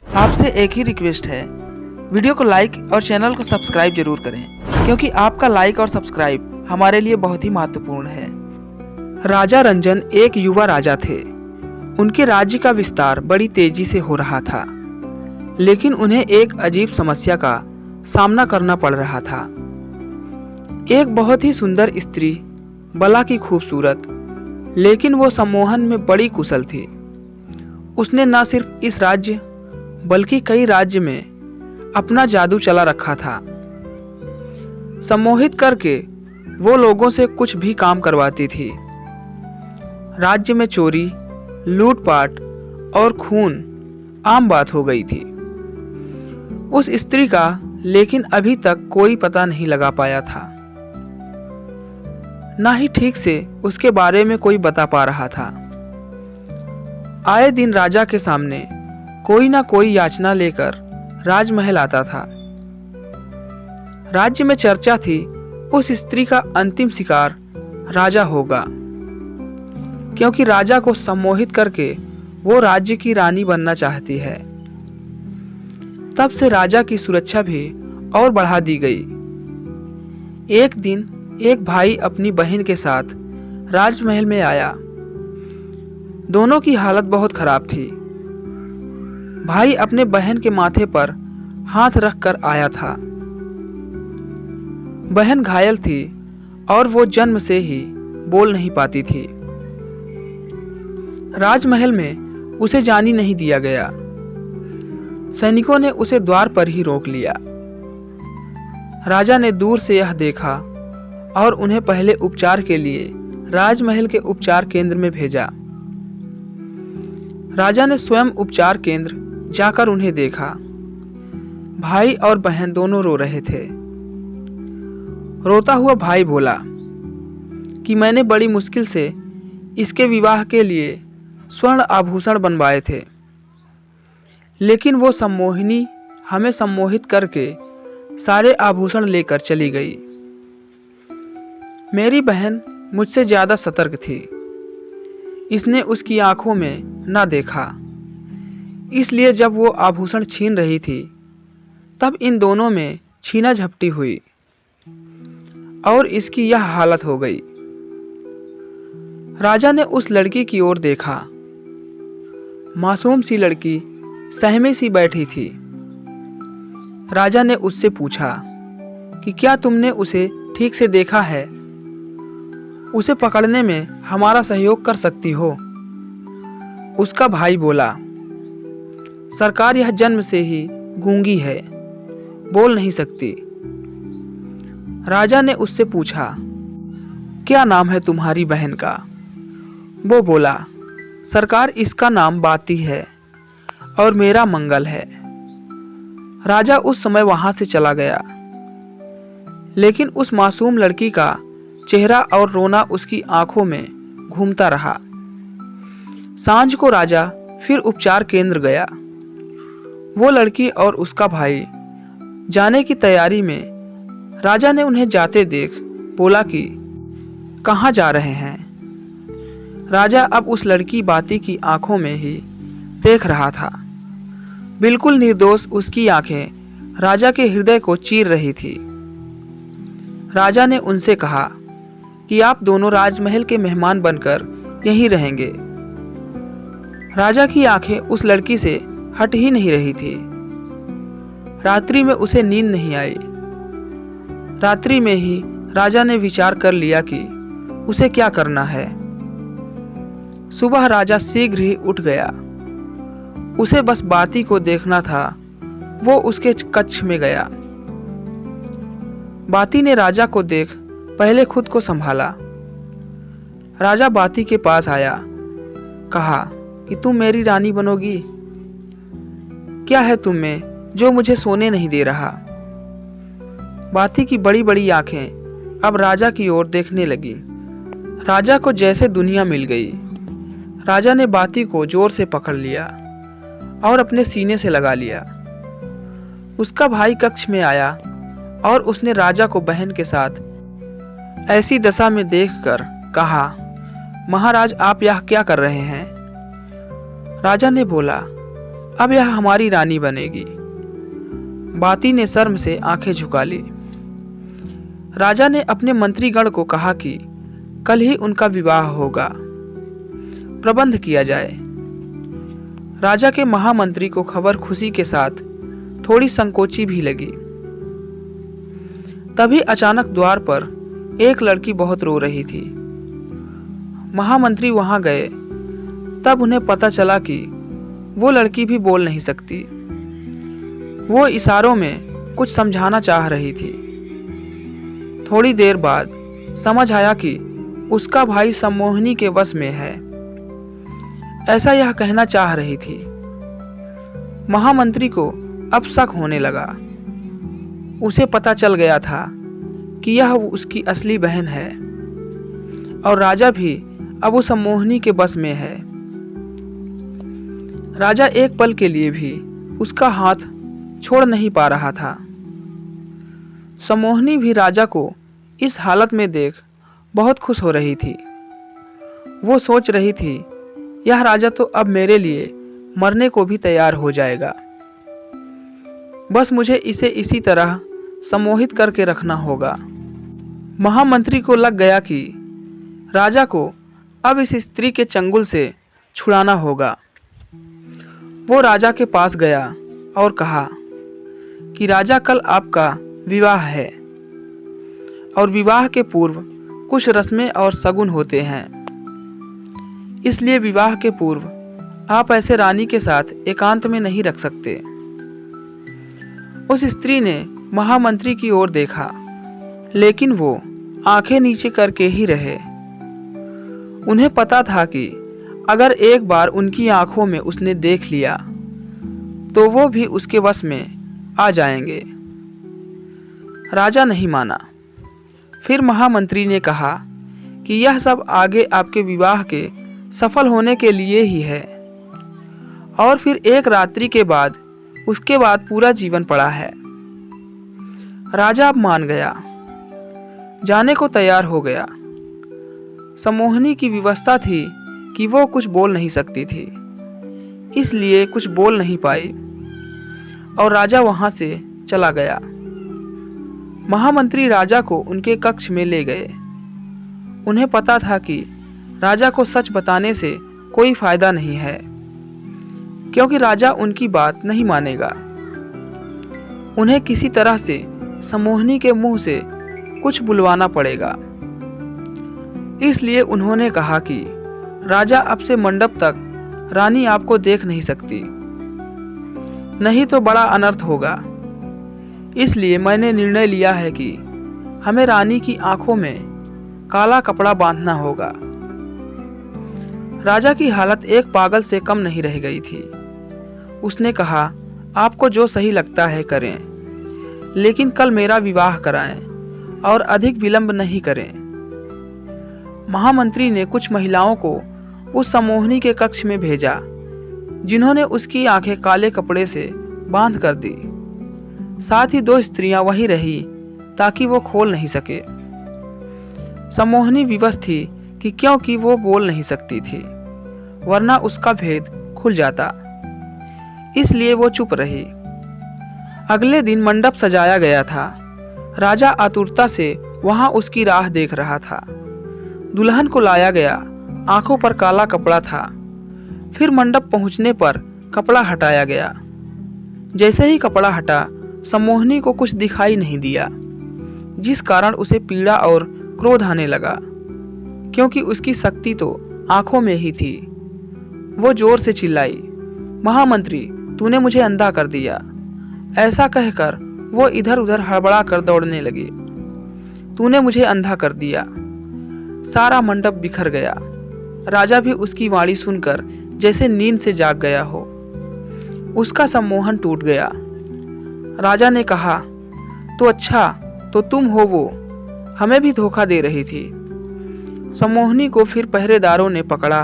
आपसे एक ही रिक्वेस्ट है, वीडियो को लाइक और चैनल को सब्सक्राइब जरूर करें, क्योंकि आपका लाइक और सब्सक्राइब हमारे लिए बहुत ही महत्वपूर्ण है। राजा रंजन एक युवा राजा थे। उनके राज्य का विस्तार बड़ी तेजी से हो रहा था, लेकिन उन्हें एक अजीब समस्या का सामना करना पड़ रहा था। एक बहुत ही सुंदर स्त्री, बला की खूबसूरत, लेकिन वो सम्मोहन में बड़ी कुशल थी। उसने न सिर्फ इस राज्य बल्कि कई राज्य में अपना जादू चला रखा था। सम्मोहित करके वो लोगों से कुछ भी काम करवाती थी। राज्य में चोरी, लूटपाट और खून आम बात हो गई थी। उस स्त्री का लेकिन अभी तक कोई पता नहीं लगा पाया था। ना ही ठीक से उसके बारे में कोई बता पा रहा था। आए दिन राजा के सामने कोई ना कोई याचना लेकर राजमहल आता था। राज्य में चर्चा थी उस स्त्री का अंतिम शिकार राजा होगा, क्योंकि राजा को सम्मोहित करके वो राज्य की रानी बनना चाहती है। तब से राजा की सुरक्षा भी और बढ़ा दी गई। एक दिन एक भाई अपनी बहन के साथ राजमहल में आया। दोनों की हालत बहुत खराब थी। भाई अपने बहन के माथे पर हाथ रखकर आया था। बहन घायल थी और वो जन्म से ही बोल नहीं पाती थी। राजमहल में उसे जाने नहीं दिया गया। सैनिकों ने उसे द्वार पर ही रोक लिया। राजा ने दूर से यह देखा और उन्हें पहले उपचार के लिए राजमहल के उपचार केंद्र में भेजा। राजा ने स्वयं उपचार केंद्र जाकर उन्हें देखा। भाई और बहन दोनों रो रहे थे। रोता हुआ भाई बोला कि मैंने बड़ी मुश्किल से इसके विवाह के लिए स्वर्ण आभूषण बनवाए थे, लेकिन वो सम्मोहिनी हमें सम्मोहित करके सारे आभूषण लेकर चली गई। मेरी बहन मुझसे ज्यादा सतर्क थी। इसने उसकी आंखों में ना देखा, इसलिए जब वो आभूषण छीन रही थी तब इन दोनों में छीना झपटी हुई और इसकी यह हालत हो गई। राजा ने उस लड़की की ओर देखा। मासूम सी लड़की सहमे सी बैठी थी। राजा ने उससे पूछा कि क्या तुमने उसे ठीक से देखा है? उसे पकड़ने में हमारा सहयोग कर सकती हो? उसका भाई बोला, सरकार यह जन्म से ही गूंगी है, बोल नहीं सकती। राजा ने उससे पूछा, क्या नाम है तुम्हारी बहन का? वो बोला, सरकार इसका नाम बाती है और मेरा मंगल है। राजा उस समय वहां से चला गया, लेकिन उस मासूम लड़की का चेहरा और रोना उसकी आंखों में घूमता रहा। सांझ को राजा फिर उपचार केंद्र गया। वो लड़की और उसका भाई जाने की तैयारी में। राजा ने उन्हें जाते देख बोला कि कहाँ जा रहे हैं? राजा अब उस लड़की बाती की आंखों में ही देख रहा था। बिल्कुल निर्दोष उसकी आंखें राजा के हृदय को चीर रही थी। राजा ने उनसे कहा कि आप दोनों राजमहल के मेहमान बनकर यहीं रहेंगे। राजा की आंखें उस लड़की से हट ही नहीं रही थी। रात्रि में उसे नींद नहीं आई। रात्रि में ही राजा ने विचार कर लिया कि उसे क्या करना है। सुबह राजा शीघ्र ही उठ गया। उसे बस बाती को देखना था। वो उसके कक्ष में गया। बाती ने राजा को देख पहले खुद को संभाला। राजा बाती के पास आया, कहा कि तुम मेरी रानी बनोगी? क्या है तुम में जो मुझे सोने नहीं दे रहा? बाती की बड़ी बड़ी आंखें अब राजा की ओर देखने लगी। राजा को जैसे दुनिया मिल गई। राजा ने बाती को जोर से पकड़ लिया और अपने सीने से लगा लिया। उसका भाई कक्ष में आया और उसने राजा को बहन के साथ ऐसी दशा में देखकर कहा, महाराज आप यह क्या कर रहे हैं? राजा ने बोला, अब यह हमारी रानी बनेगी। बाती ने शर्म से आंखें झुका ली। राजा ने अपने मंत्रीगण को कहा कि कल ही उनका विवाह होगा, प्रबंध किया जाए। राजा के महामंत्री को खबर खुशी के साथ थोड़ी संकोची भी लगी। तभी अचानक द्वार पर एक लड़की बहुत रो रही थी। महामंत्री वहां गए, तब उन्हें पता चला कि वो लड़की भी बोल नहीं सकती। वो इशारों में कुछ समझाना चाह रही थी। थोड़ी देर बाद समझ आया कि उसका भाई सम्मोहिनी के वश में है, ऐसा यह कहना चाह रही थी। महामंत्री को अब शक होने लगा। उसे पता चल गया था कि यह उसकी असली बहन है और राजा भी अब उस सम्मोहिनी के बस में है। राजा एक पल के लिए भी उसका हाथ छोड़ नहीं पा रहा था। सम्मोहिनी भी राजा को इस हालत में देख बहुत खुश हो रही थी। वो सोच रही थी, यह राजा तो अब मेरे लिए मरने को भी तैयार हो जाएगा। बस मुझे इसे इसी तरह सम्मोहित करके रखना होगा। महामंत्री को लग गया कि राजा को अब इस स्त्री के चंगुल से छुड़ाना होगा। वो राजा के पास गया और कहा कि राजा, कल आपका विवाह है और विवाह के पूर्व कुछ रस्में और शगुन होते हैं। इसलिए विवाह के पूर्व आप ऐसे रानी के साथ एकांत में नहीं रख सकते। उस स्त्री ने महामंत्री की ओर देखा, लेकिन वो आंखें नीचे करके ही रहे। उन्हें पता था कि अगर एक बार उनकी आंखों में उसने देख लिया तो वो भी उसके वश में आ जाएंगे। राजा नहीं माना। फिर महामंत्री ने कहा कि यह सब आगे आपके विवाह के सफल होने के लिए ही है, और फिर एक रात्रि के बाद उसके बाद पूरा जीवन पड़ा है। राजा अब मान गया, जाने को तैयार हो गया। सम्मोहिनी की व्यवस्था थी कि वो कुछ बोल नहीं सकती थी, इसलिए कुछ बोल नहीं पाई और राजा वहां से चला गया। महामंत्री राजा को उनके कक्ष में ले गए। उन्हें पता था कि राजा को सच बताने से कोई फायदा नहीं है, क्योंकि राजा उनकी बात नहीं मानेगा। उन्हें किसी तरह से सम्मोहिनी के मुंह से कुछ बुलवाना पड़ेगा। इसलिए उन्होंने कहा कि राजा, अब से मंडप तक रानी आपको देख नहीं सकती, नहीं तो बड़ा अनर्थ होगा। इसलिए मैंने निर्णय लिया है कि हमें रानी की आंखों में काला कपड़ा बांधना होगा। राजा की हालत एक पागल से कम नहीं रह गई थी। उसने कहा, आपको जो सही लगता है करें, लेकिन कल मेरा विवाह कराएं और अधिक विलंब नहीं करें। महामंत्री ने कुछ महिलाओं को उस सम्मोहिनी के कक्ष में भेजा, जिन्होंने उसकी आंखें काले कपड़े से बांध कर दी। साथ ही 2 स्त्रियां वहीं रही ताकि वो खोल नहीं सके। सम्मोहिनी विवश थी कि क्योंकि वो बोल नहीं सकती थी, वरना उसका भेद खुल जाता। इसलिए वो चुप रही। अगले दिन मंडप सजाया गया था। राजा आतुरता से वहां उसकी राह देख रहा था। दुल्हन को लाया गया, आंखों पर काला कपड़ा था। फिर मंडप पहुंचने पर कपड़ा हटाया गया। जैसे ही कपड़ा हटा, सम्मोहिनी को कुछ दिखाई नहीं दिया, जिस कारण उसे पीड़ा और क्रोध आने लगा, क्योंकि उसकी शक्ति तो आंखों में ही थी। वो जोर से चिल्लाई, महामंत्री, तूने मुझे अंधा कर दिया। ऐसा कहकर वो इधर उधर हड़बड़ा कर दौड़ने लगी। तूने मुझे अंधा कर दिया। सारा मंडप बिखर गया। राजा भी उसकी वाणी सुनकर जैसे नींद से जाग गया हो। उसका सम्मोहन टूट गया। राजा ने कहा, तो अच्छा, तो तुम हो वो, हमें भी धोखा दे रही थी। सम्मोहिनी को फिर पहरेदारों ने पकड़ा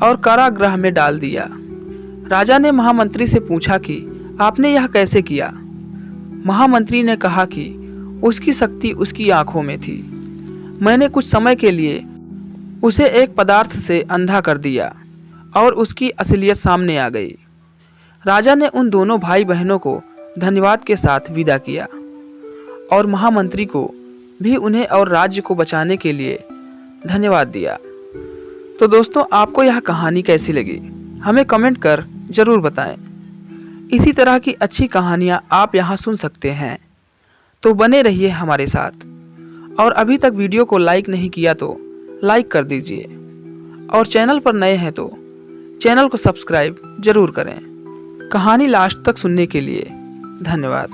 और कारागृह में डाल दिया। राजा ने महामंत्री से पूछा कि आपने यह कैसे किया। महामंत्री ने कहा कि उसकी शक्ति उसकी आंखों में थी। मैंने कुछ समय के लिए उसे एक पदार्थ से अंधा कर दिया और उसकी असलियत सामने आ गई। राजा ने उन दोनों भाई बहनों को धन्यवाद के साथ विदा किया और महामंत्री को भी उन्हें और राज्य को बचाने के लिए धन्यवाद दिया। तो दोस्तों, आपको यह कहानी कैसी लगी हमें कमेंट कर जरूर बताएं। इसी तरह की अच्छी कहानियाँ आप यहाँ सुन सकते हैं, तो बने रहिए हमारे साथ। और अभी तक वीडियो को लाइक नहीं किया तो लाइक कर दीजिए, और चैनल पर नए हैं तो चैनल को सब्सक्राइब जरूर करें। कहानी लास्ट तक सुनने के लिए धन्यवाद।